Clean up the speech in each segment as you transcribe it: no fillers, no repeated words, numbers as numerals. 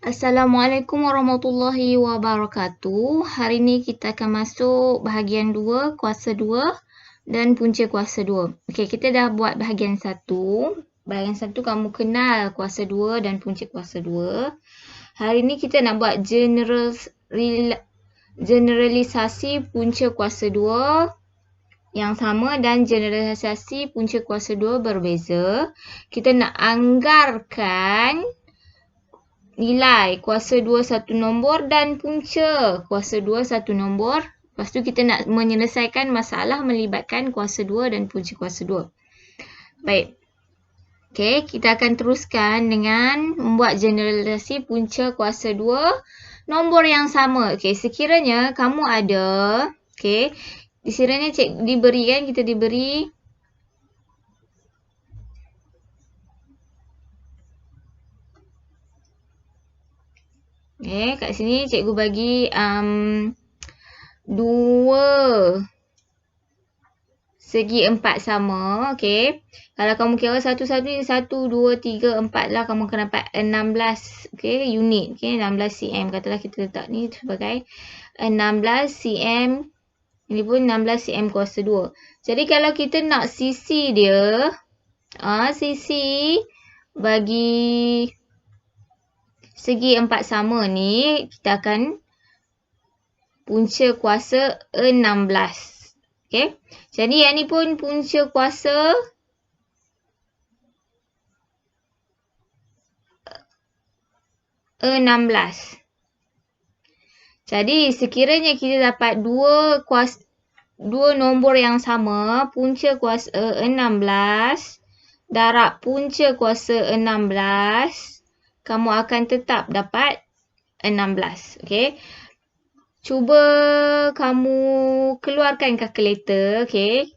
Assalamualaikum warahmatullahi wabarakatuh. Hari ini kita akan masuk bahagian 2, kuasa 2 dan punca kuasa 2. Okey, kita dah buat bahagian 1. Bahagian 1 kamu kenal kuasa 2 dan punca kuasa 2. Hari ini kita nak buat generalisasi punca kuasa 2 yang sama dan generalisasi punca kuasa 2 berbeza. Kita nak anggarkan nilai kuasa 2 satu nombor dan punca kuasa 2 satu nombor. Lepas tu kita nak menyelesaikan masalah melibatkan kuasa 2 dan punca kuasa 2. Baik. Okey, kita akan teruskan dengan membuat generalisasi punca kuasa 2 nombor yang sama. Okey, sekiranya kamu ada, okey, sekiranya diberi kan, kita diberi kat sini cikgu bagi 2 segi 4 sama. Okey. Kalau kamu kira satu-satu ni 1, 2, 3, 4 lah. Kamu akan dapat 16 unit. Okey, 16 cm. Katalah kita letak ni sebagai 16 cm. Ini pun 16 cm kuasa 2. Jadi kalau kita nak sisi dia, sisi bagi segi 4 sama ni, kita akan punca kuasa 16. Okey. Jadi yang ni pun punca kuasa 16. Jadi sekiranya kita dapat dua nombor yang sama, punca kuasa 16 darab punca kuasa 16, kamu akan tetap dapat 16. Okey. Cuba kamu keluarkan kalkulator. Okey.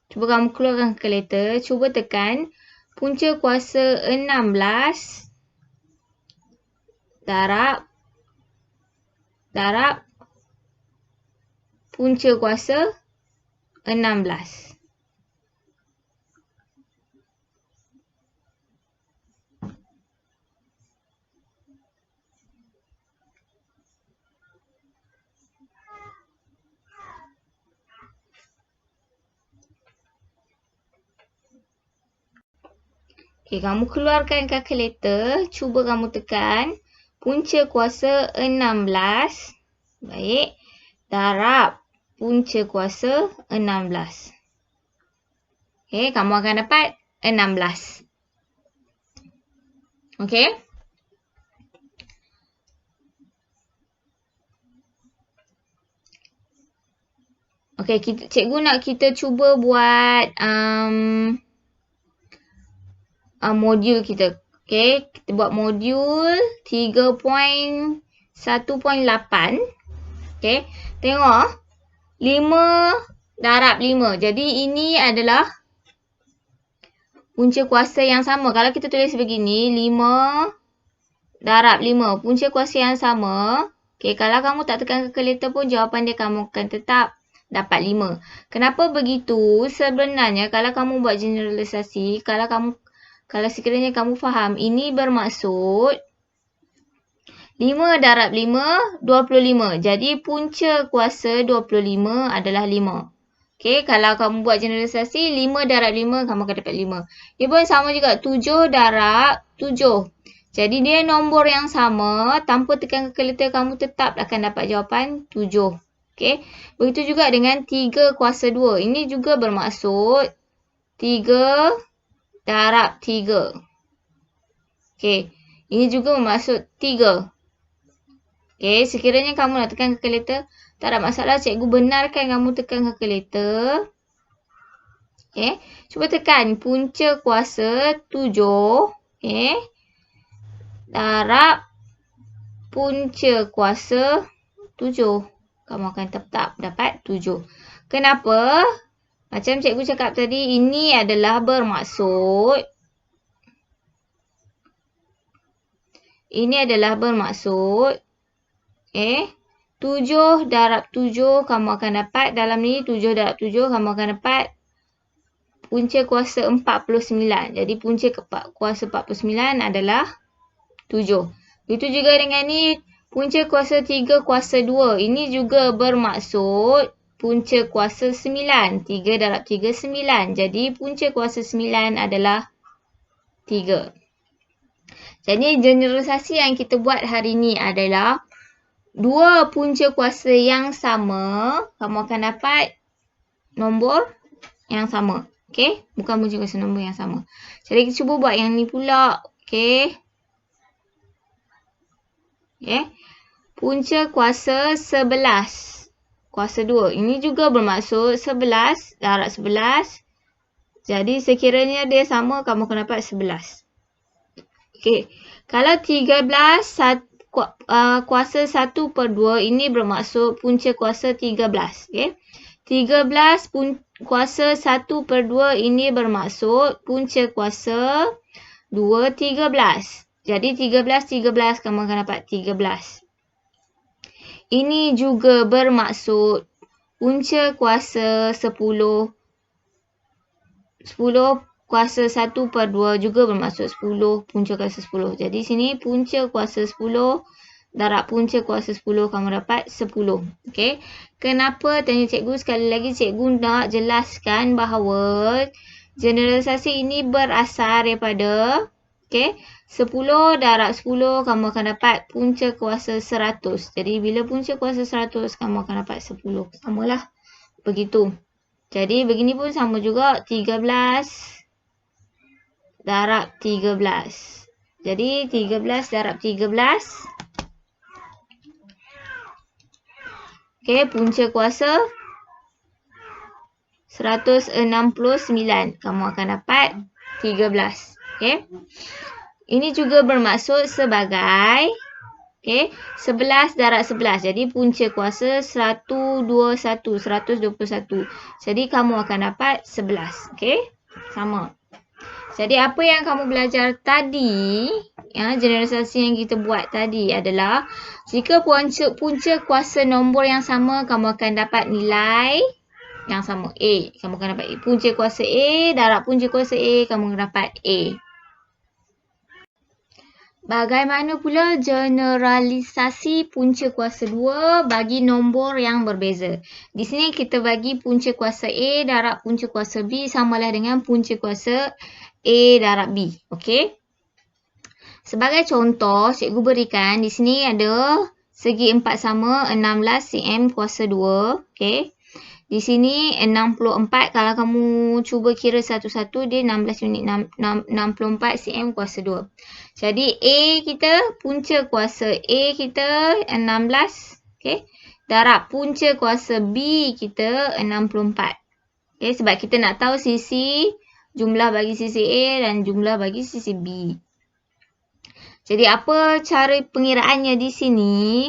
Cuba kamu keluarkan kalkulator. Cuba tekan punca kuasa 16 darab punca kuasa 16. Okey, kamu keluarkan kalkulator, cuba kamu tekan punca kuasa 16, baik, darab punca kuasa 16. Okey, kamu akan dapat 16. Okey. Okey, cikgu nak kita cuba buat modul kita. Okey, kita buat modul 3.1.8. Okey, tengok 5 darab 5. Jadi ini adalah punca kuasa yang sama. Kalau kita tulis begini, 5 darab 5. Punca kuasa yang sama. Okey, kalau kamu tak tekan kalkulator pun jawapan dia kamu akan tetap dapat 5. Kenapa begitu? Sebenarnya kalau kamu buat generalisasi, kalau sekiranya kamu faham, ini bermaksud 5 darab 5, 25. Jadi punca kuasa 25 adalah 5. Okey, kalau kamu buat generalisasi, 5 darab 5, kamu akan dapat 5. Dia pun sama juga, 7 darab 7. Jadi dia nombor yang sama, tanpa tekan kalkulator kamu tetap akan dapat jawapan 7. Okey, begitu juga dengan 3 kuasa 2. Ini juga bermaksud 3 darab 3. Okey, ini juga bermaksud 3. Okey, sekiranya kamu nak tekan kalkulator, tak ada masalah. Cikgu benarkan kamu tekan kalkulator. Okey, cuba tekan punca kuasa 7. Okey, darab punca kuasa 7. Kamu akan tetap dapat 7. Kenapa? Macam cikgu cakap tadi, ini adalah bermaksud 7 darab 7 kamu akan dapat, dalam ni 7 darab 7 kamu akan dapat punca kuasa 49. Jadi punca kuasa 49 adalah 7. Itu juga dengan ni, punca kuasa 3 kuasa 2. Ini juga bermaksud punca kuasa 9. 3 darab 3, 9. Jadi punca kuasa 9 adalah 3. Jadi generalisasi yang kita buat hari ni adalah dua punca kuasa yang sama, kamu akan dapat nombor yang sama. Okey? Bukan punca kuasa nombor yang sama. Jadi kita cuba buat yang ni pula. Okey? Okey? Punca kuasa 11. Kuasa 2. Ini juga bermaksud 11 darab 11. Jadi sekiranya dia sama, kamu akan dapat 11. Okey. Kalau 13 kuasa 1/2, ini bermaksud punca kuasa 13. Okey. 13 kuasa 1/2 ini bermaksud punca kuasa 2, 13. Jadi 13, kamu akan dapat 13. Ini juga bermaksud punca kuasa 10. 10 kuasa 1/2 juga bermaksud 10, punca kuasa 10. Jadi sini punca kuasa 10 darab punca kuasa 10, kamu dapat 10. Okey. Kenapa? Tanya cikgu sekali lagi. Cikgu nak jelaskan bahawa generalisasi ini berasal daripada 10 darab 10, kamu akan dapat punca kuasa 100. Jadi bila punca kuasa 100, kamu akan dapat 10. Samalah. Begitu. Jadi begini pun sama juga, 13 darab 13. Jadi 13 darab 13. Okey, punca kuasa 169. Kamu akan dapat 13. Okey. Ini juga bermaksud sebagai 11 darab 11. Jadi punca kuasa 121. Jadi kamu akan dapat 11. Okey. Sama. Jadi apa yang kamu belajar tadi, generalisasi yang kita buat tadi adalah jika punca kuasa nombor yang sama, kamu akan dapat nilai yang sama, A. Kamu akan dapat A. Punca kuasa A darab punca kuasa A, kamu akan dapat A. Bagaimana pula generalisasi punca kuasa 2 bagi nombor yang berbeza? Di sini kita bagi punca kuasa A darab punca kuasa B samalah dengan punca kuasa A darab B. Okey? Sebagai contoh, cikgu berikan di sini ada segi 4 sama 16 cm kuasa 2. Okey? Di sini 64, kalau kamu cuba kira satu-satu, dia 16 unit 64 cm kuasa 2. Jadi A kita, punca kuasa A kita 16. Okay? Darab punca kuasa B kita 64. Okay? Sebab kita nak tahu sisi, jumlah bagi sisi A dan jumlah bagi sisi B. Jadi apa cara pengiraannya di sini?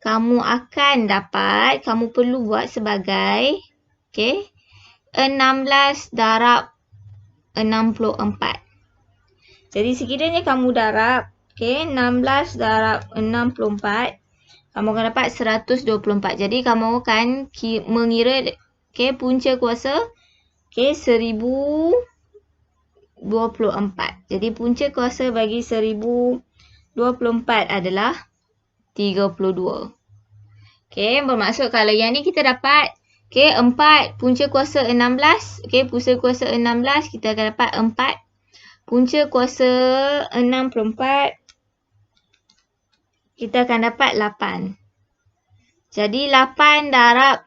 Kamu akan dapat, kamu perlu buat sebagai 16 darab 64. Jadi sekiranya kamu darab 16 darab 64, kamu akan dapat 124. Jadi kamu akan mengira punca kuasa 1024. Jadi punca kuasa bagi 1024 adalah 32. Bermaksud kalau yang ni kita dapat 4 punca kuasa 16. Punca kuasa 16 kita akan dapat 4. Punca kuasa 64 kita akan dapat 8. Jadi 8 darab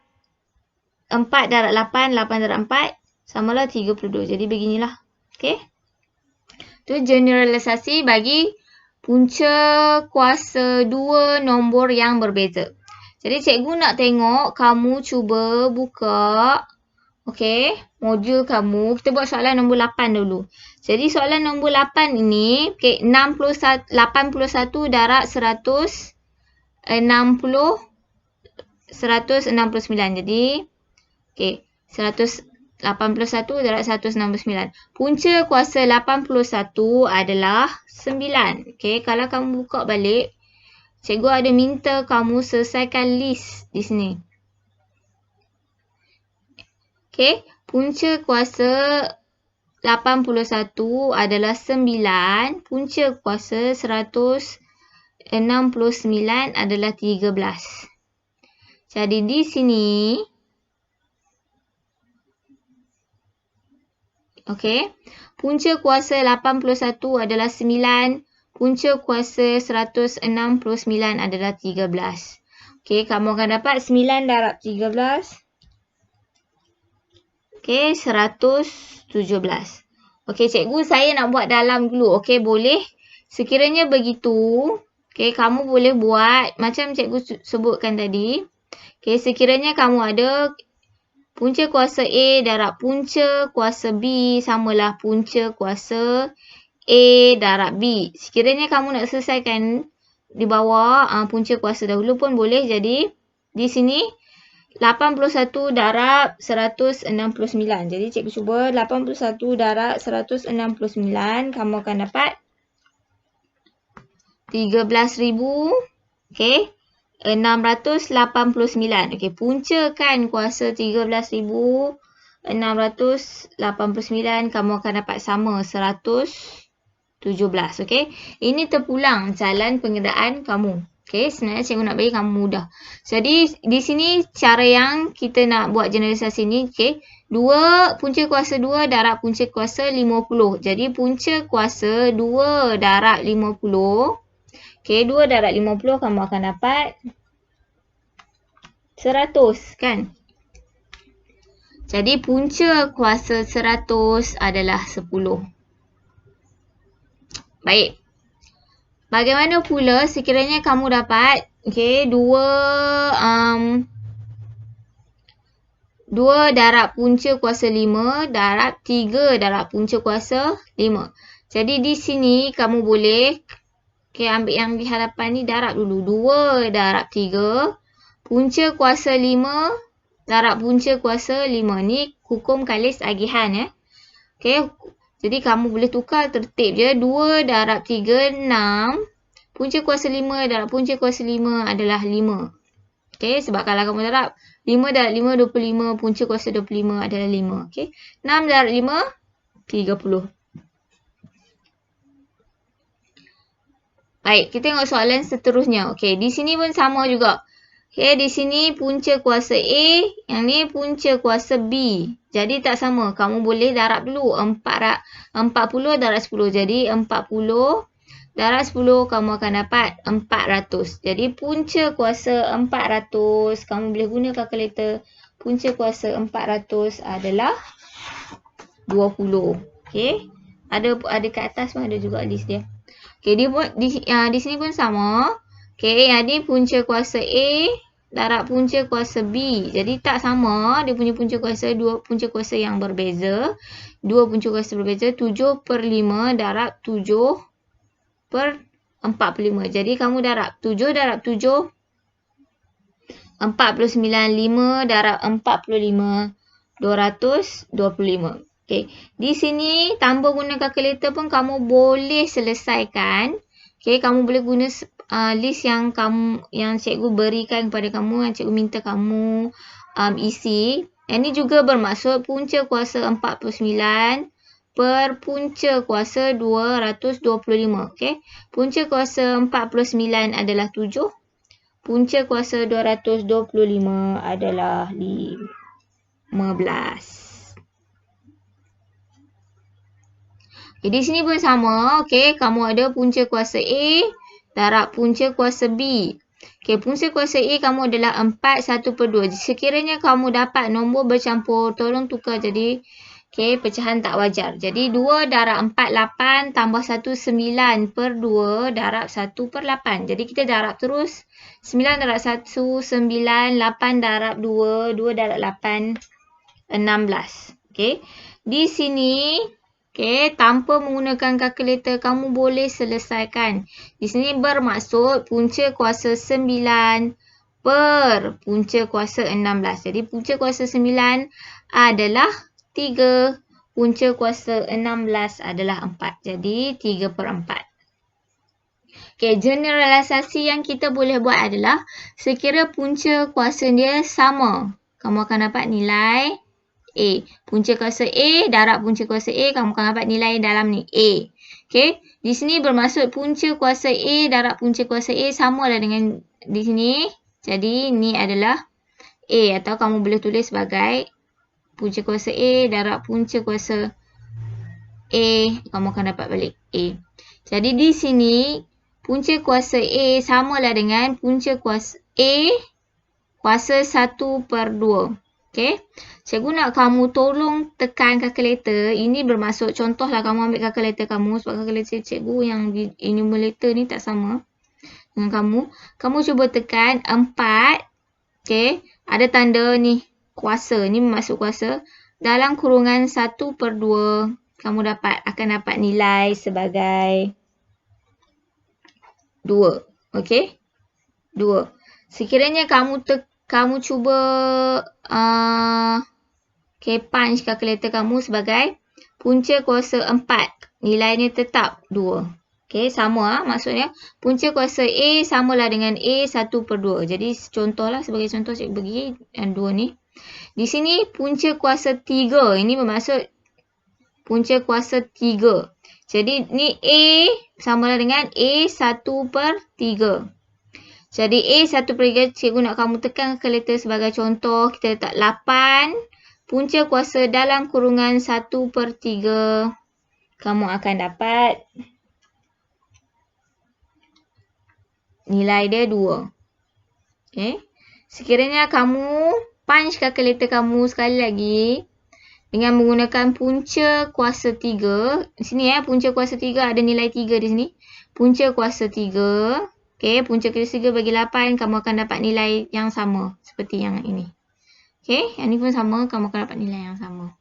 4 darab 8, 8 darab 4 samalah 32. Jadi beginilah. Itu generalisasi bagi punca kuasa 2 nombor yang berbeza. Jadi cikgu nak tengok kamu cuba buka modul kamu. Kita buat soalan nombor 8 dulu. Jadi soalan nombor 8 ini 81 darab 169. Jadi 181 darab 169. Punca kuasa 81 adalah 9. Kalau kamu buka balik, cikgu ada minta kamu selesaikan list di sini. Punca kuasa 81 adalah 9. Punca kuasa 169 69 adalah 13. Jadi di sini, okey, punca kuasa 81 adalah 9, punca kuasa 169 adalah 13. Okey, kamu akan dapat 9 darab 13. Okey, 117. Okey, cikgu saya nak buat dalam dulu. Okey, boleh? Sekiranya begitu, okey, kamu boleh buat macam cikgu sebutkan tadi. Okey, sekiranya kamu ada punca kuasa A darab punca kuasa B samalah punca kuasa A darab B. Sekiranya kamu nak selesaikan di bawah punca kuasa dahulu pun boleh. Jadi, di sini 81 darab 169. Jadi, cikgu cuba 81 darab 169. Kamu akan dapat 13,000. Okey. 689. Okey, punca kan kuasa 13,689 kamu akan dapat sama 117. Okey. Ini terpulang jalan pengeraan kamu. Okey, sebenarnya cikgu nak bagi kamu mudah. Jadi di sini cara yang kita nak buat generalisasi ni, okey. Punca kuasa 2 darab punca kuasa 50. Jadi punca kuasa 2 darab 50. Okey, 2 darab 50 kamu akan dapat 100 kan? Jadi punca kuasa 100 adalah 10. Baik. Bagaimana pula sekiranya kamu dapat, okey, 2 darab punca kuasa 5 darab 3 darab punca kuasa 5. Jadi di sini kamu boleh, okey, ambil yang di hadapan ni darab dulu. 2 darab 3 punca kuasa 5 darab punca kuasa 5. Ni hukum kalis agihan ya. Okey, jadi kamu boleh tukar tertib je. 2 darab 3, 6. Punca kuasa 5 darab punca kuasa 5 adalah 5. Okey, sebab kalau kamu darab 5 darab 5, 25. Punca kuasa 25 adalah 5. Okey, 6 darab 5, 30. Baik, kita tengok soalan seterusnya. Okey, di sini pun sama juga. Okey, di sini punca kuasa A, yang ni punca kuasa B. Jadi tak sama. Kamu boleh darab dulu. 40 darab 10. Jadi 40 darab 10 kamu akan dapat 400. Jadi punca kuasa 400, kamu boleh guna kalkulator. Punca kuasa 400 adalah 20. Okey. Ada kat atas pun ada juga list dia. Okey, di sini pun sama. Okey, yang ni punca kuasa A darab punca kuasa B. Jadi tak sama. Dia punya punca kuasa, dua punca kuasa yang berbeza. Dua punca kuasa berbeza. 7/5 darab 7/45. Jadi kamu darab 7 darab 7, 49. 5 darab 45, 225. Okey, di sini tanpa guna kalkulator pun kamu boleh selesaikan. Okey, kamu boleh guna list yang cikgu berikan kepada kamu, yang cikgu minta kamu isi. Yang ni juga bermaksud punca kuasa 49 per punca kuasa 225. Okey, punca kuasa 49 adalah 7. Punca kuasa 225 adalah 15. Okay, di sini pun sama. Okey, kamu ada punca kuasa A darab punca kuasa B. Okey, punca kuasa A kamu adalah 4, 1/2. Sekiranya kamu dapat nombor bercampur, tolong tukar jadi pecahan tak wajar. Jadi 2 darab 4, 8 tambah 1, 9/2 darab 1/8. Jadi kita darab terus. 9 darab 1, 9. 8 darab 2, 2 darab 8, 16. Okey, di sini tanpa menggunakan kalkulator kamu boleh selesaikan. Di sini bermaksud punca kuasa 9 per punca kuasa 16. Jadi punca kuasa 9 adalah 3. Punca kuasa 16 adalah 4. Jadi 3/4. Okey, generalisasi yang kita boleh buat adalah sekira punca kuasa dia sama, kamu akan dapat nilai A. Punca kuasa A darab punca kuasa A, kamu akan dapat nilai dalam ni A. Okey, di sini bermaksud punca kuasa A darab punca kuasa A samalah dengan di sini. Jadi, ni adalah A atau kamu boleh tulis sebagai punca kuasa A darab punca kuasa A. Kamu akan dapat balik A. Jadi, di sini punca kuasa A samalah dengan punca kuasa A kuasa 1/2. Okey. Cikgu nak kamu tolong tekan kalkulator. Ini bermaksud contohlah kamu ambil kalkulator kamu sebab kalkulator cikgu yang di enumerator ni tak sama dengan kamu. Kamu cuba tekan 4. Okey. Ada tanda ni kuasa. Ni bermaksud kuasa. Dalam kurungan 1/2 kamu akan dapat nilai sebagai 2. Okey. 2. Sekiranya kamu cuba punch kalkulator kamu sebagai punca kuasa 4. Nilainya tetap 2. Okey, sama maksudnya punca kuasa A samalah dengan A 1/2. Jadi contohlah sebagai contoh cikgu bagi 2 ni. Di sini punca kuasa 3. Ini bermaksud punca kuasa 3. Jadi ni A samalah dengan A 1/3. Jadi A 1/3 cikgu nak kamu tekan kalkulator sebagai contoh. Kita letak 8. Punca kuasa dalam kurungan 1/3. Kamu akan dapat nilai dia 2. Okay. Sekiranya kamu punch kalkulator kamu sekali lagi dengan menggunakan punca kuasa 3. Di sini punca kuasa 3 ada nilai 3 di sini. Punca kuasa 3. Okey, punca kuasa 3 bagi 8, kamu akan dapat nilai yang sama seperti yang ini. Okey, yang ni pun sama, kamu akan dapat nilai yang sama.